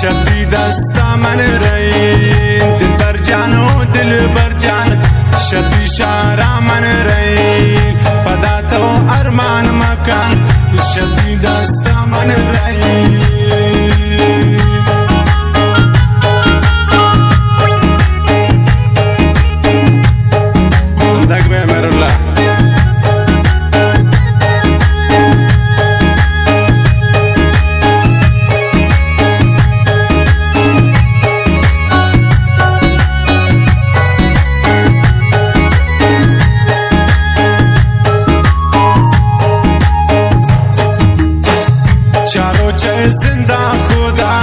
شدی دستا من رین دل بر جان و دل بر جان شدی شارع من رین پدا تو ارمان مکان شدی دستا من رین صدق به امر الله चारों चाहे जिंदा खुदा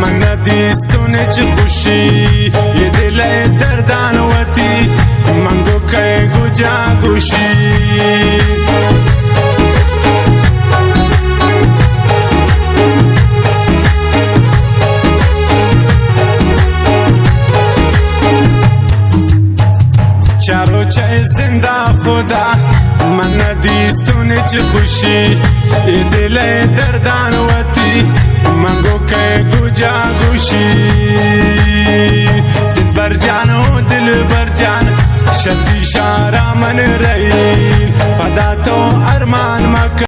मन नदीस तूने च खुशी ये दिल है दर्दान वती मंगो कहे गुजा खुशी चारों चाहे जिंदा खुदा मन नदीस तूने च खुशी ये दिल है दर्दान वती मंगो कहे गुजा गुशी दिल बर जानो दिल बर जान शदी शारा मन रही पदा तो